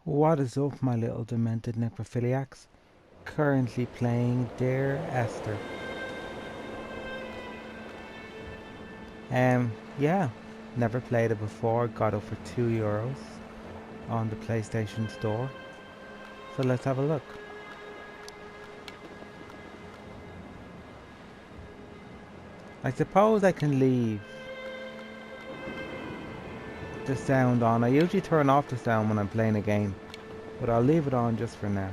What is up, my little demented necrophiliacs? Currently playing Dear Esther. Yeah, never played it before. Got it for €2 on the PlayStation Store. So let's have a look. I suppose I can leave the sound on. I usually turn off the sound when I'm playing a game, but I'll leave it on just for now.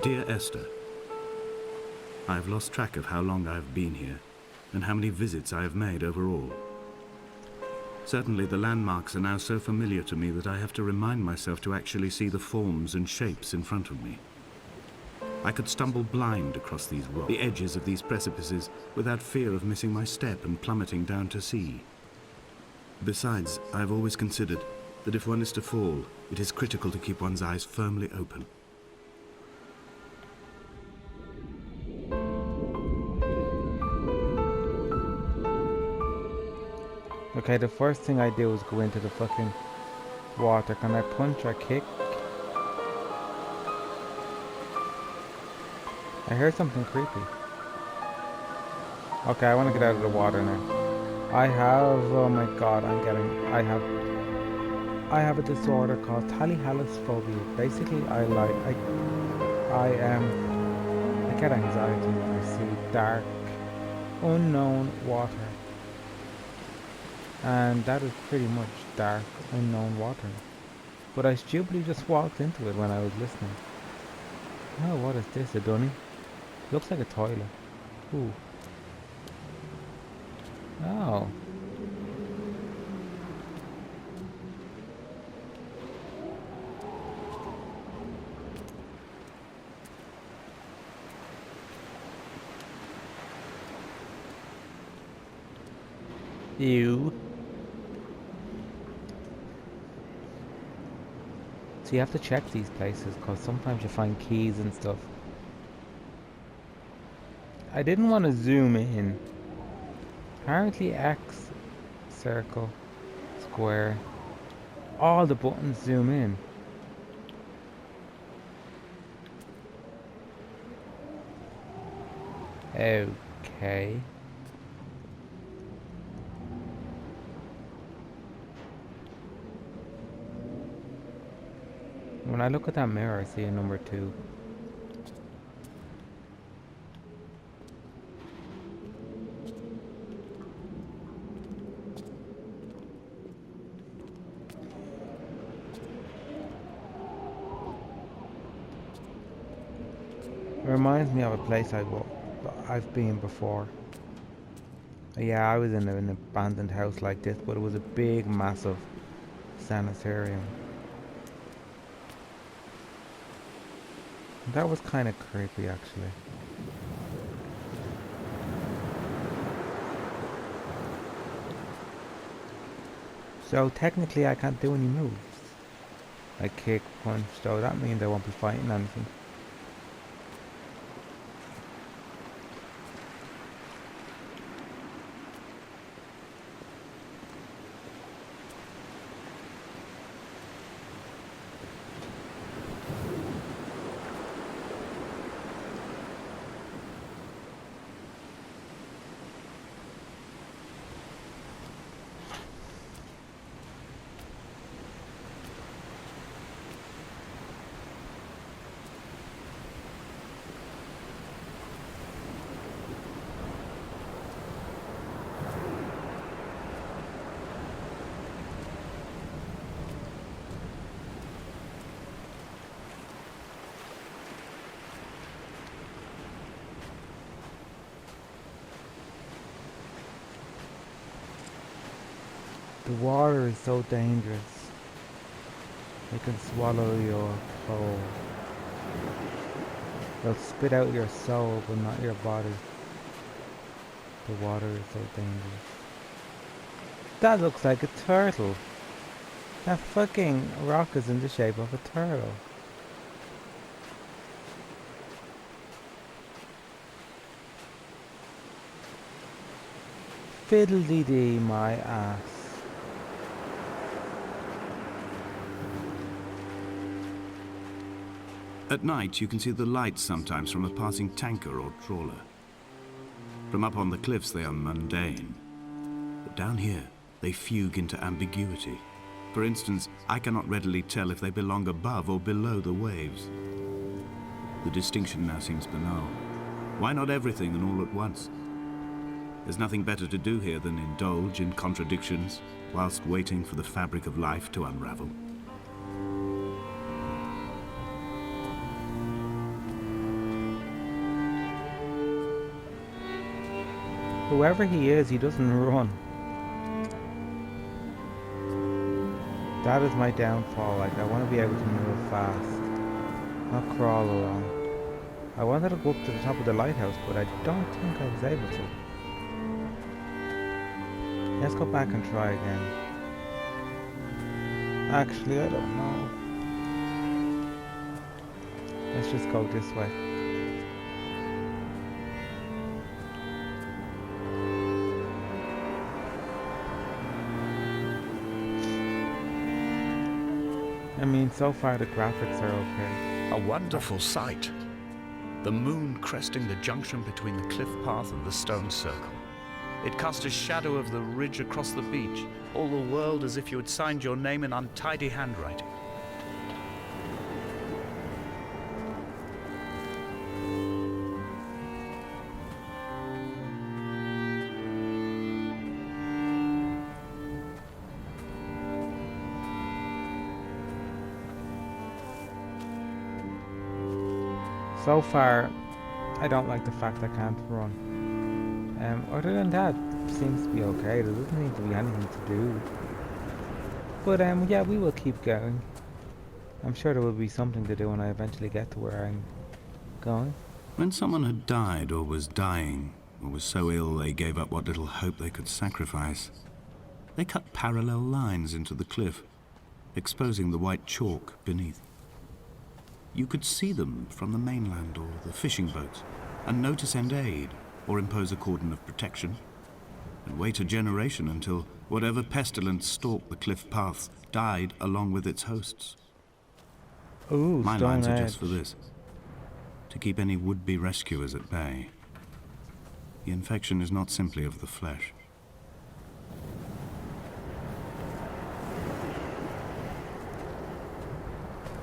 Dear Esther, I have lost track of how long I have been here and how many visits I have made overall. Certainly the landmarks are now so familiar to me that I have to remind myself to actually see the forms and shapes in front of me. I could stumble blind across these rocks, the edges of these precipices, without fear of missing my step and plummeting down to sea. Besides, I have always considered that if one is to fall, it is critical to keep one's eyes firmly open. Okay, the first thing I do is go into the fucking water. Can I punch or kick? I heard something creepy. Okay, I want to get out of the water now. Oh my god, I have a disorder called phobia. Basically, I get anxiety when I see dark, unknown water. And that is pretty much dark, unknown water. But I stupidly just walked into it when I was listening. Oh, what is this, a dunny? Looks like a toilet. Ooh. Oh. Ew. So you have to check these places because sometimes you find keys and stuff. I didn't want to zoom in. Apparently X, circle, square, all the buttons zoom in. Okay. When I look at that mirror, I see a number 2. It reminds me of a place I've been before. Yeah, I was in an abandoned house like this, but it was a big, massive sanitarium. That was kind of creepy, actually. So technically I can't do any moves. Like kick, punch, so that means I won't be fighting anything. The water is so dangerous. It can swallow your whole. It'll spit out your soul, but not your body. The water is so dangerous. That looks like a turtle. That fucking rock is in the shape of a turtle. Fiddle-dee-dee, my ass. At night, you can see the lights sometimes from a passing tanker or trawler. From up on the cliffs, they are mundane. But down here, they fugue into ambiguity. For instance, I cannot readily tell if they belong above or below the waves. The distinction now seems banal. Why not everything and all at once? There's nothing better to do here than indulge in contradictions whilst waiting for the fabric of life to unravel. Whoever he is, he doesn't run. That is my downfall. Like, I want to be able to move fast, not crawl along. I wanted to go up to the top of the lighthouse, but I don't think I was able to. Let's go back and try again. Actually, I don't know. Let's just go this way. I mean, so far the graphics are okay. A wonderful sight. The moon cresting the junction between the cliff path and the stone circle. It cast a shadow of the ridge across the beach, all the world as if you had signed your name in untidy handwriting. So far, I don't like the fact I can't run. Other than that, seems to be okay. There doesn't need to be anything to do. But yeah, we will keep going. I'm sure there will be something to do when I eventually get to where I'm going. When someone had died or was dying, or was so ill they gave up what little hope they could sacrifice, they cut parallel lines into the cliff, exposing the white chalk beneath. You could see them from the mainland or the fishing boats, and know to send aid or impose a cordon of protection, and wait a generation until whatever pestilence stalked the cliff paths died along with its hosts. Ooh, My stone lines are edge. just for this, to keep any would-be rescuers at bay. The infection is not simply of the flesh.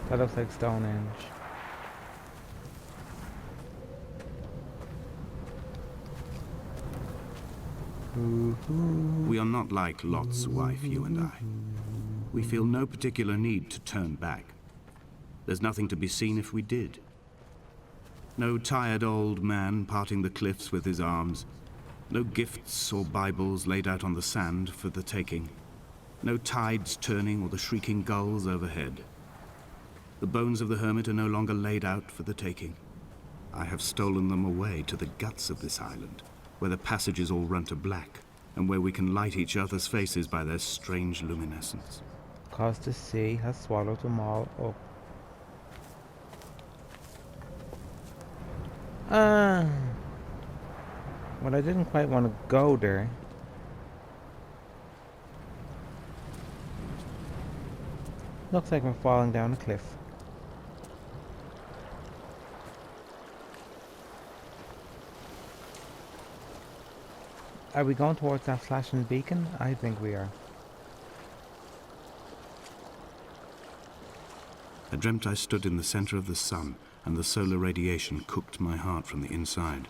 That looks like Stonehenge. We are not like Lot's wife, you and I. We feel no particular need to turn back. There's nothing to be seen if we did. No tired old man parting the cliffs with his arms. No gifts or Bibles laid out on the sand for the taking. No tides turning or the shrieking gulls overhead. The bones of the hermit are no longer laid out for the taking. I have stolen them away to the guts of this island, where the passages all run to black, and where we can light each other's faces by their strange luminescence. 'Cause the sea has swallowed them all up. Well, I didn't quite want to go there. Looks like we're falling down a cliff. Are we going towards that flashing beacon? I think we are. I dreamt I stood in the center of the sun, and the solar radiation cooked my heart from the inside.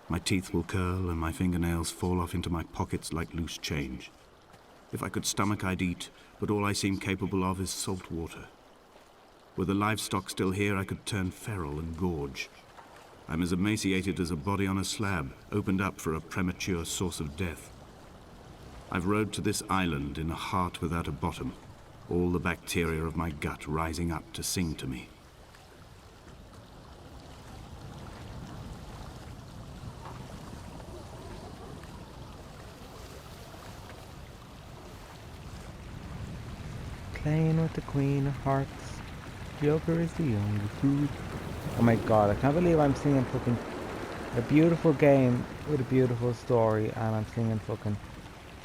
My teeth will curl, and my fingernails fall off into my pockets like loose change. If I could stomach, I'd eat, but all I seem capable of is salt water. Were the livestock still here, I could turn feral and gorge. I'm as emaciated as a body on a slab, opened up for a premature source of death. I've rowed to this island in a heart without a bottom, all the bacteria of my gut rising up to sing to me. Playing with the Queen of Hearts. Joker is the only food. Oh my god, I can't believe I'm singing fucking a beautiful game with a beautiful story and I'm singing fucking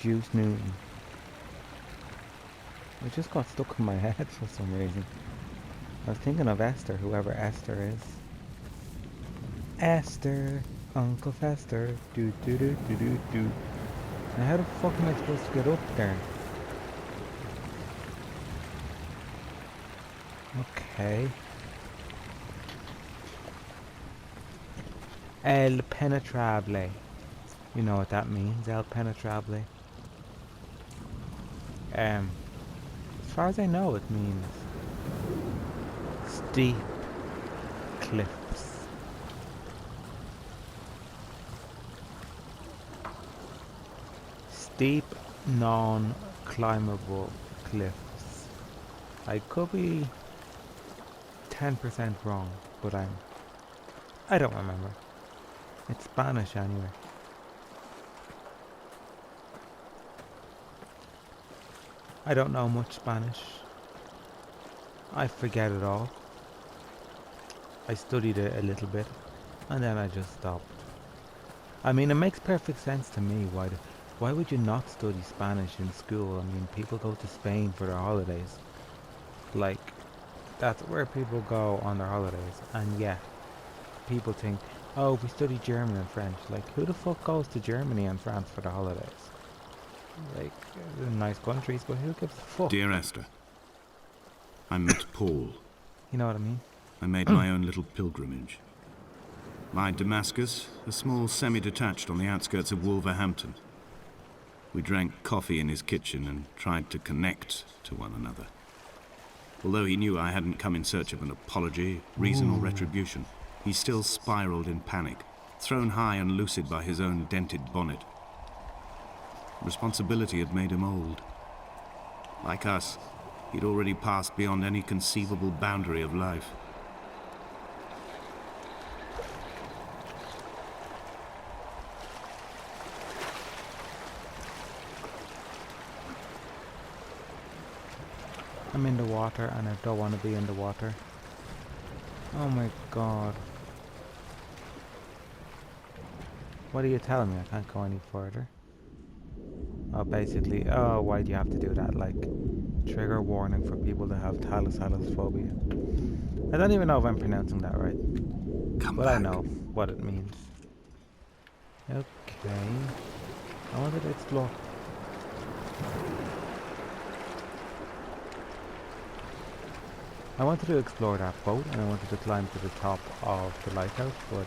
Juice Newton. It just got stuck in my head for some reason. I was thinking of Esther, whoever Esther is. Esther, Uncle Fester, do do do do do do. Now how the fuck am I supposed to get up there? Okay. El Penetrable. You know what that means, El Penetrable. As far as I know, it means steep cliffs. Steep, non-climbable cliffs. I could be 10% wrong, but I don't remember. It's Spanish anyway. I don't know much Spanish. I forget it all. I studied it a little bit and then I just stopped. I mean, it makes perfect sense to me. Why would you not study Spanish in school? I mean, people go to Spain for their holidays. Like, that's where people go on their holidays. And yet, people think, oh, we study German and French. Like, who the fuck goes to Germany and France for the holidays? Like, they're nice countries, but who gives a fuck? Dear Esther, I met Paul. You know what I mean? I made my own little pilgrimage. My Damascus, a small semi-detached on the outskirts of Wolverhampton. We drank coffee in his kitchen and tried to connect to one another. Although he knew I hadn't come in search of an apology, reason or retribution, he still spiraled in panic, thrown high and lucid by his own dented bonnet. Responsibility had made him old. Like us, he'd already passed beyond any conceivable boundary of life. I'm in the water and I don't want to be in the water. Oh my god. What are you telling me? I can't go any further. Oh, basically, oh, why do you have to do that? Like, trigger warning for people that have thalassalophobia. I don't even know if I'm pronouncing that right. But I know what it means. Okay. I wanted to explore. I wanted to explore that boat and I wanted to climb to the top of the lighthouse, but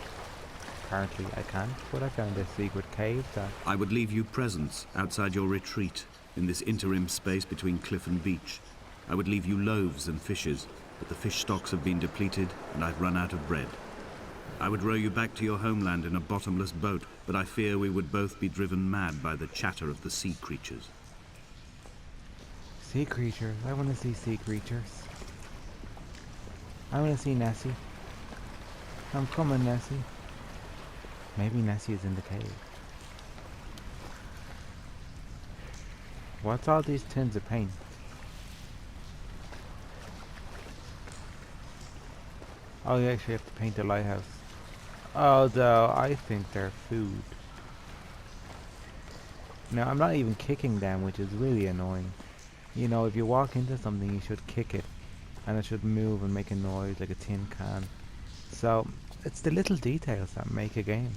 apparently I can't. But I found this secret cave that... I would leave you presents outside your retreat in this interim space between cliff and beach. I would leave you loaves and fishes, but the fish stocks have been depleted and I've run out of bread. I would row you back to your homeland in a bottomless boat, but I fear we would both be driven mad by the chatter of the sea creatures. Sea creatures? I want to see sea creatures. I want to see Nessie. I'm coming, Nessie. Maybe Nessie is in the cave. What's all these tins of paint? Oh, you actually have to paint the lighthouse. Although, I think they're food. Now, I'm not even kicking them, which is really annoying. You know, if you walk into something, you should kick it. And it should move and make a noise like a tin can. So, it's the little details that make a game.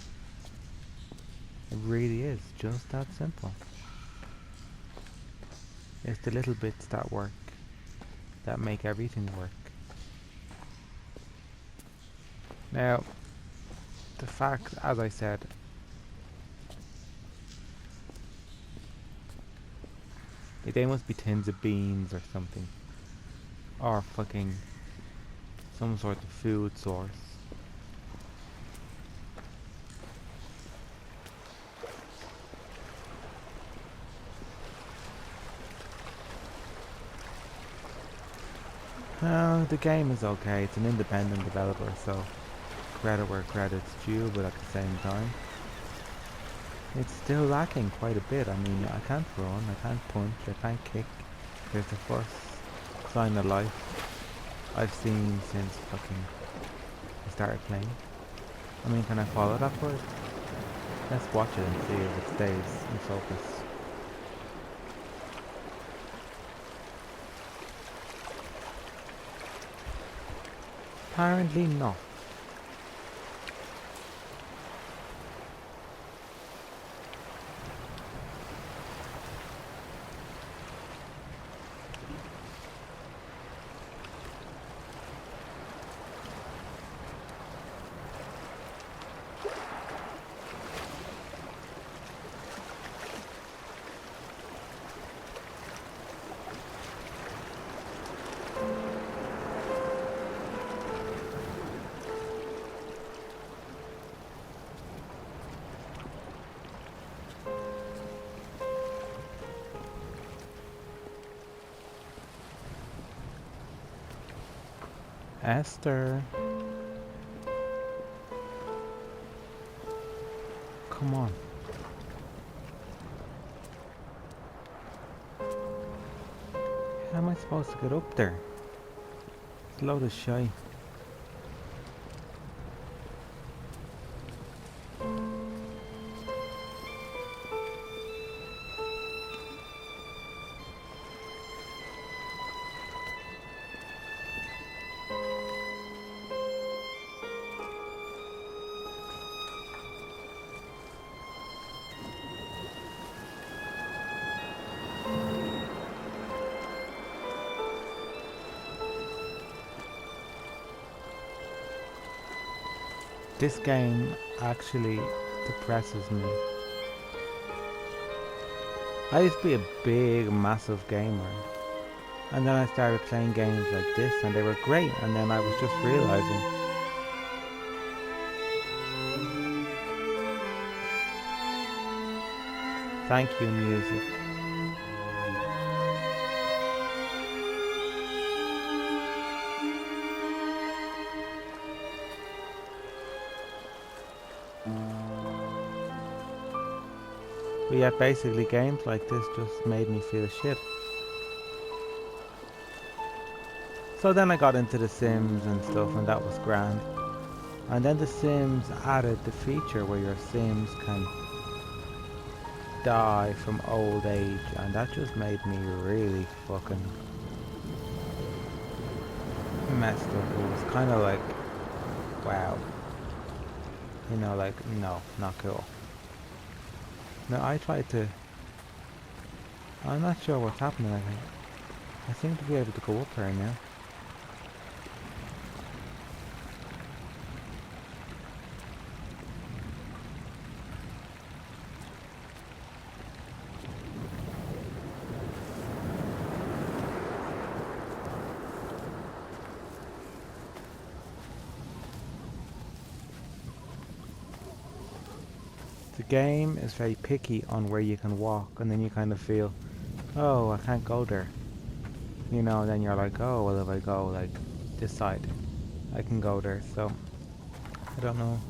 It really is just that simple. It's the little bits that work, that make everything work. Now, the fact, as I said, they must be tins of beans or something. Or fucking some sort of food source. The game is okay. It's an independent developer, so credit where credit's due, but at the same time, it's still lacking quite a bit. I mean, I can't run, I can't punch, I can't kick. There's the first sign of life I've seen since fucking I started playing. I mean, can I follow that word? Let's watch it and see if it stays in focus. Apparently not. Esther. Come on. How am I supposed to get up there? It's a load of shite. This game actually depresses me. I used to be a big, massive gamer. And then I started playing games like this and they were great. And then I was just realizing. Thank you, music. But yeah, basically games like this just made me feel shit. So then I got into The Sims and stuff and that was grand. And then The Sims added the feature where your Sims can die from old age and that just made me really fucking messed up. It was kind of like, wow. You know, like, no, not cool. Now I tried to... I'm not sure what's happening, I seem to be able to go up there now. The game is very picky on where you can walk and then you kind of feel, oh, I can't go there. You know, then you're like, oh, well if I go like this side, I can go there. So, I don't know.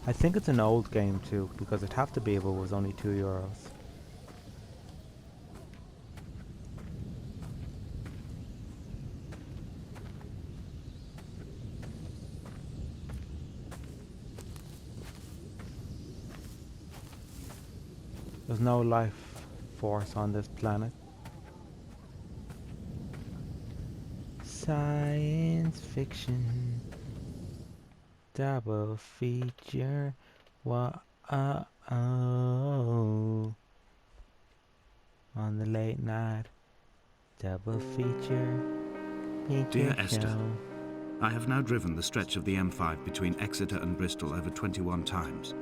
I think it's an old game too, because it'd have to be if it was only €2. There's no life force on this planet. Science fiction double feature. What? On the late night double feature. Dear Esther, I have now driven the stretch of the M5 between Exeter and Bristol over 21 times.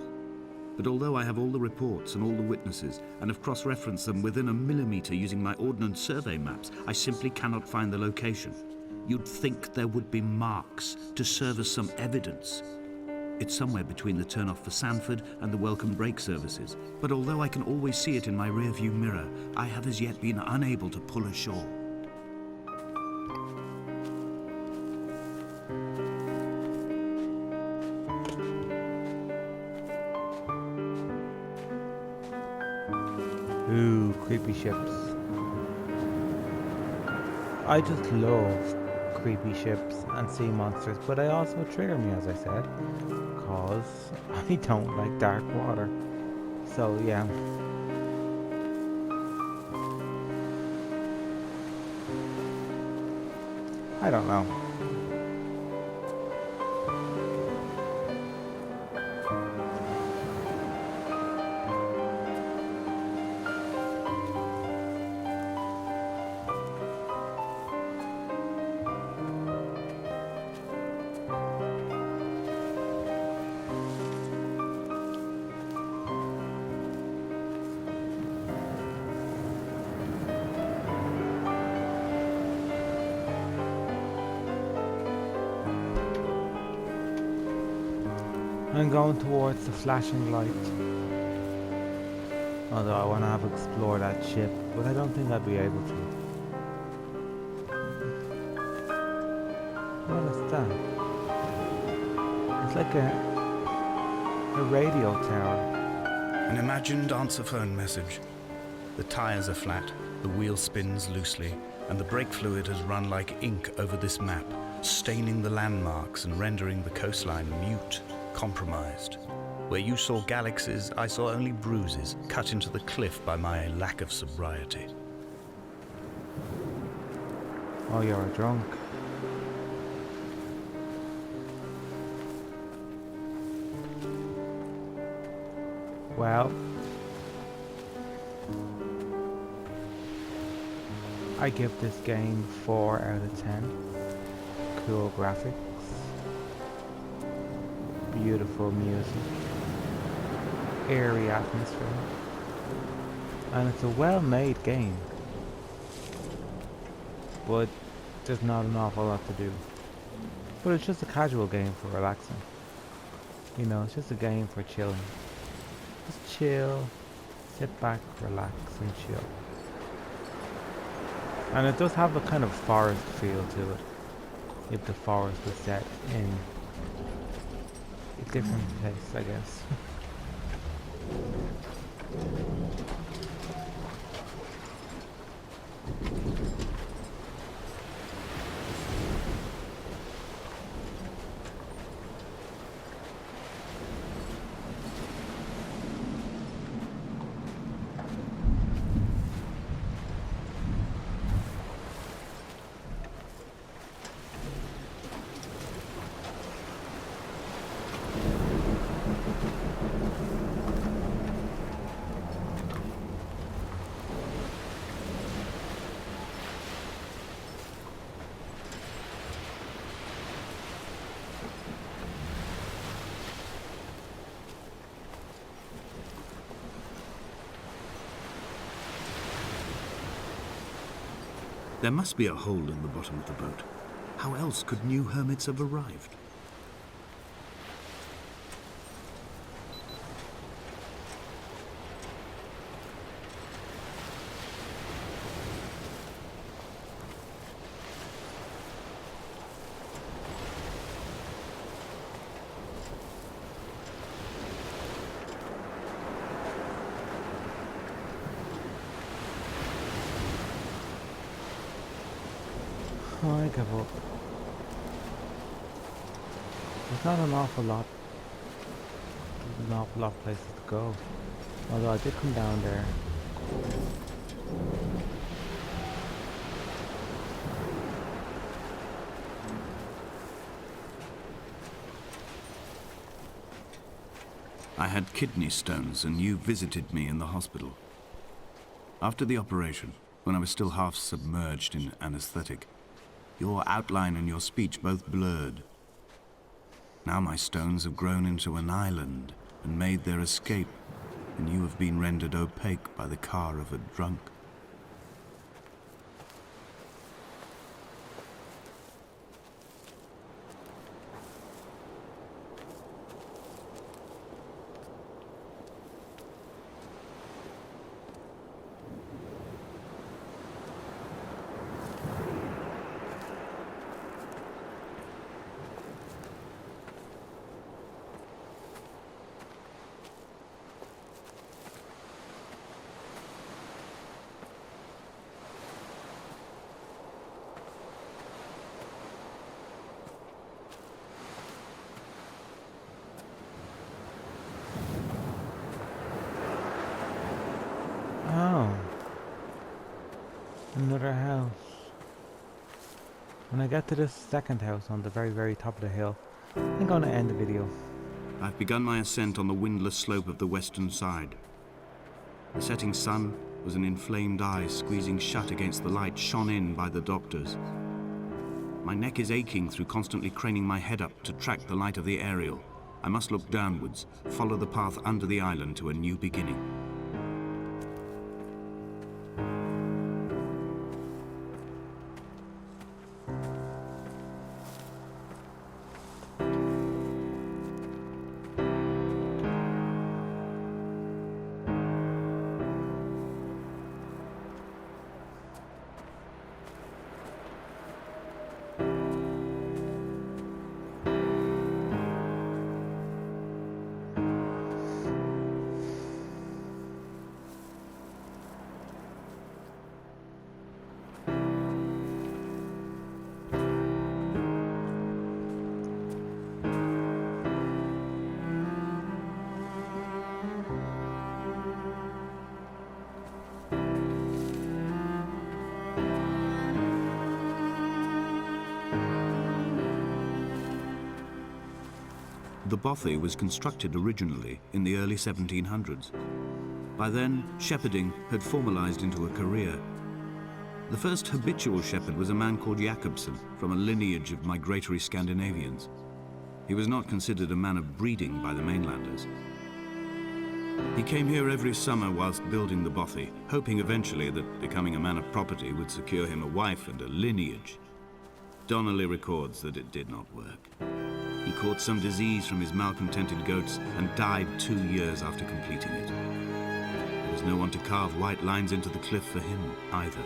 But although I have all the reports and all the witnesses and have cross-referenced them within a millimetre using my Ordnance Survey maps, I simply cannot find the location. You'd think there would be marks to serve as some evidence. It's somewhere between the turn-off for Sanford and the welcome brake services. But although I can always see it in my rear-view mirror, I have as yet been unable to pull ashore. Ooh, creepy ships. I just love creepy ships and sea monsters, but they also trigger me, as I said, because I don't like dark water. So yeah, I don't know. I'm going towards the flashing light. Although I want to have explored that ship, but I don't think I'd be able to. What is that? It's like a radio tower. An imagined answer phone message. The tires are flat, the wheel spins loosely, and the brake fluid has run like ink over this map, staining the landmarks and rendering the coastline mute, compromised. Where you saw galaxies, I saw only bruises cut into the cliff by my lack of sobriety. Oh, you're drunk. Well, I give this game 4 out of 10. Cool graphics, beautiful music, airy atmosphere, and it's a well-made game, but there's not an awful lot to do. But it's just a casual game for relaxing. You know, it's just a game for chilling. Just chill, sit back, relax, and chill. And it does have a kind of forest feel to it, if the forest was set in a different place, I guess. There must be a hole in the bottom of the boat. How else could new hermits have arrived? Oh, I give up. There's not an awful lot. There's an awful lot of places to go. Although I did come down there. I had kidney stones and you visited me in the hospital. After the operation, when I was still half submerged in anesthetic, your outline and your speech both blurred. Now my stones have grown into an island and made their escape, and you have been rendered opaque by the car of a drunk. When I get to this second house on the very top of the hill, I'm going to end the video. I've begun my ascent on the windless slope of the western side. The setting sun was an inflamed eye squeezing shut against the light shone in by the doctors. My neck is aching through constantly craning my head up to track the light of the aerial. I must look downwards, follow the path under the island to a new beginning. The bothy was constructed originally in the early 1700s. By then, shepherding had formalized into a career. The first habitual shepherd was a man called Jakobsen, from a lineage of migratory Scandinavians. He was not considered a man of breeding by the mainlanders. He came here every summer whilst building the bothy, hoping eventually that becoming a man of property would secure him a wife and a lineage. Donnelly records that it did not work. He caught some disease from his malcontented goats and died 2 years after completing it. There was no one to carve white lines into the cliff for him either.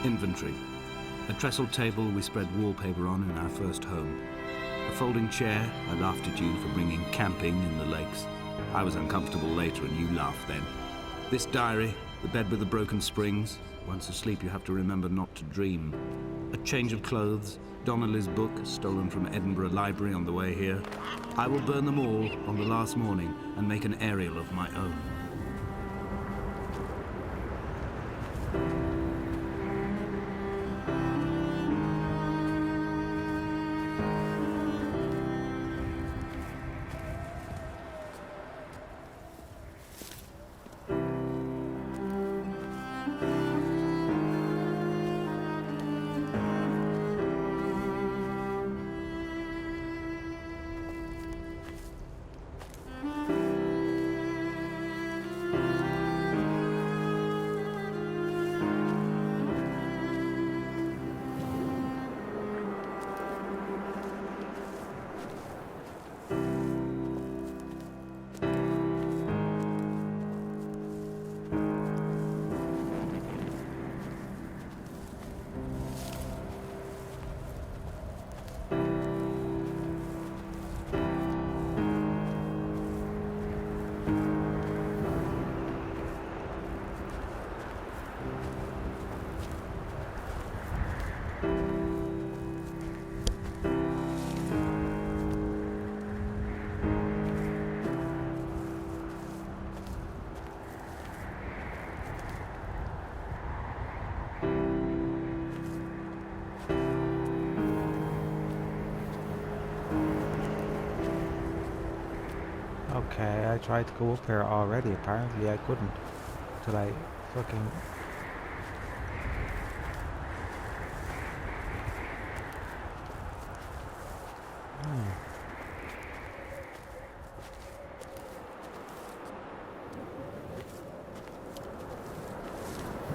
Inventory. A trestle table we spread wallpaper on in our first home. A folding chair. I laughed at you for bringing camping in the lakes. I was uncomfortable later and you laughed then. This diary, the bed with the broken springs. Once asleep you have to remember not to dream. A change of clothes. Donnelly's book, stolen from Edinburgh Library on the way here. I will burn them all on the last morning and make an aerial of my own. Okay, I tried to go up here already. Apparently I couldn't. Till I fucking...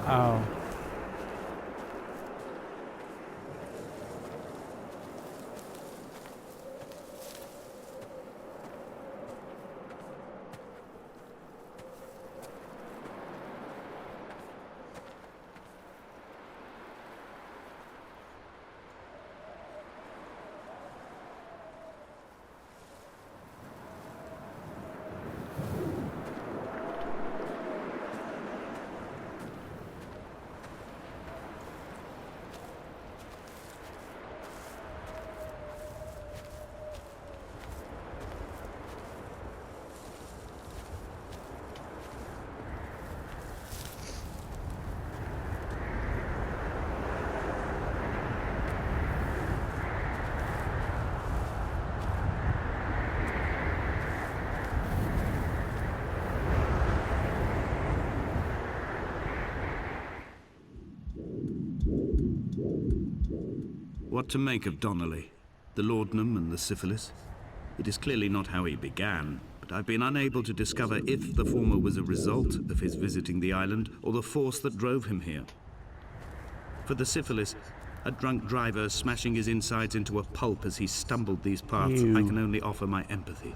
Oh. What to make of Donnelly, the laudanum and the syphilis? It is clearly not how he began, but I've been unable to discover if the former was a result of his visiting the island or the force that drove him here. For the syphilis, a drunk driver smashing his insides into a pulp as he stumbled these paths, Ew. I can only offer my empathy.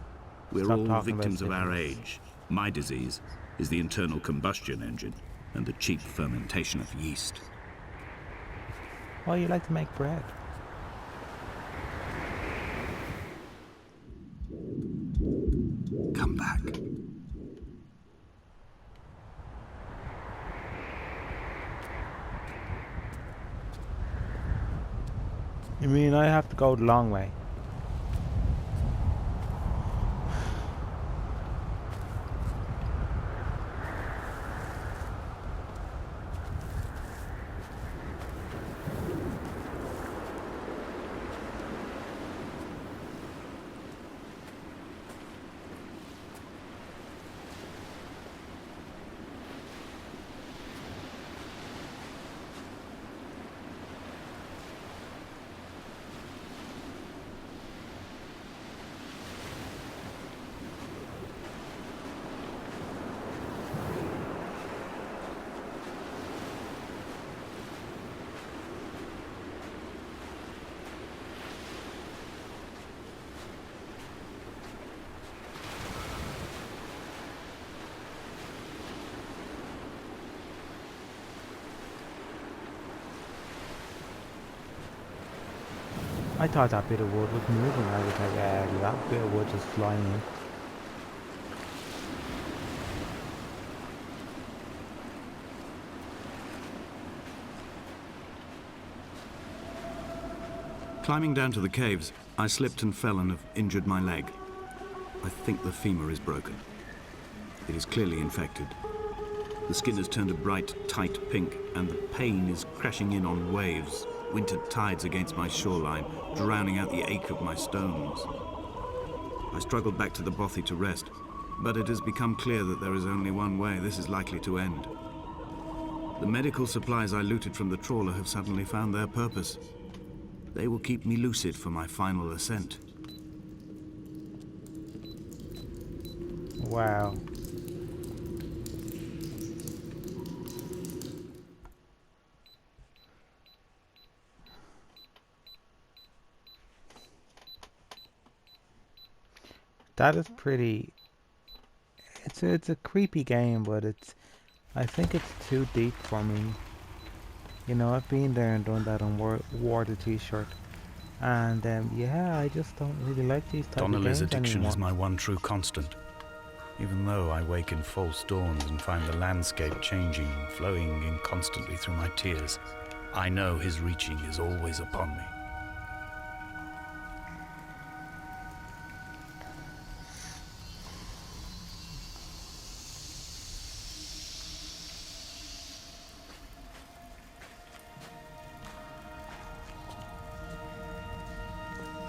We're Stop all talking about victims of our syphilis. age. My disease is the internal combustion engine and the cheap fermentation of yeast. Well, you like to make bread. Come back. You mean I have to go the long way? I thought that bit of wood was moving. I was like, that bit of wood just flying in. Climbing down to the caves, I slipped and fell and have injured my leg. I think the femur is broken. It is clearly infected. The skin has turned a bright, tight pink, and the pain is crashing in on waves, winter tides against my shoreline, drowning out the ache of my stones. I struggled back to the bothy to rest, but it has become clear that there is only one way this is likely to end. The medical supplies I looted from the trawler have suddenly found their purpose. They will keep me lucid for my final ascent. Wow. That is pretty. It's a creepy game, but I think it's too deep for me. You know, I've been there and done that and wore the t-shirt. And yeah, I just don't really like these type of Donnelly's games addiction anymore. is my one true constant. Even though I wake in false dawns and find the landscape changing, flowing inconstantly through my tears, I know his reaching is always upon me.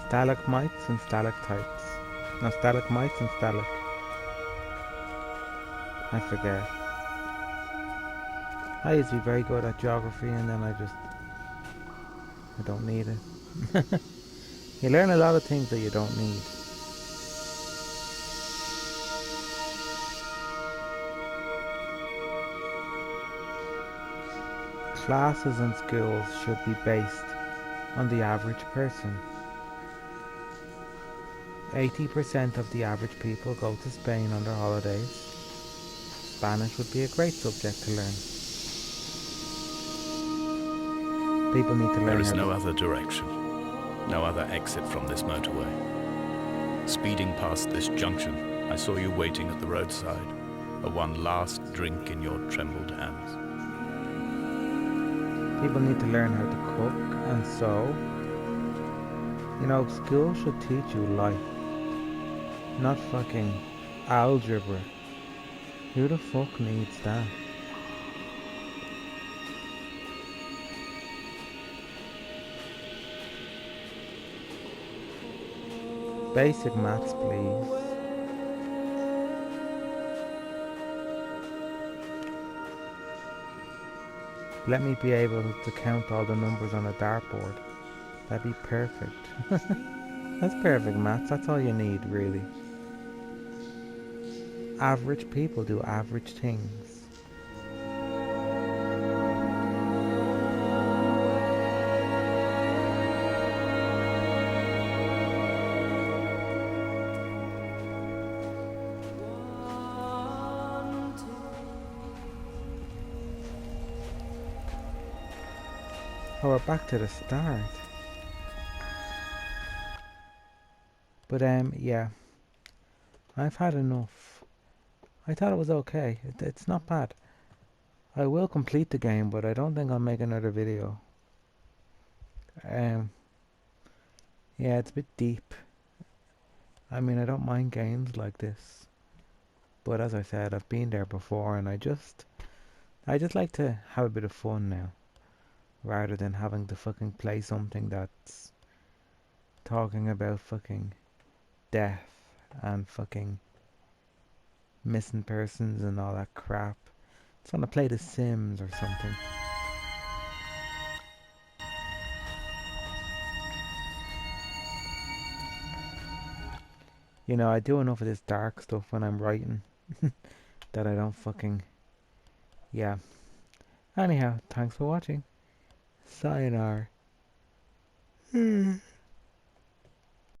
Stalagmites and stalactites. No, stalagmites and stalac. I forget. I used to be very good at geography and then I don't need it. You learn a lot of things that you don't need. Classes in schools should be based on the average person. 80% of the average people go to Spain on their holidays. Spanish would be a great subject to learn. People need to learn. There is no other direction, no other exit from this motorway. Speeding past this junction, I saw you waiting at the roadside, a one last drink in your trembled hands. People need to learn how to cook and sew. You know, school should teach you life, not fucking algebra. Who the fuck needs that? Basic maths, please. Let me be able to count all the numbers on a dartboard. That'd be perfect. That's perfect, maths. That's all you need, really. Average people do average things. Oh, we're back to the start. But yeah, I've had enough. I thought it was okay. It's not bad. I will complete the game, but I don't think I'll make another video. Um, yeah, it's a bit deep. I mean, I don't mind games like this, but as I said, I've been there before, and I just like to have a bit of fun now, rather than having to fucking play something that's talking about fucking death and fucking missing persons and all that crap. Just want to play The Sims or something. You know, I do enough of this dark stuff when I'm writing that I don't fucking... Yeah. Anyhow, thanks for watching. Sayonara.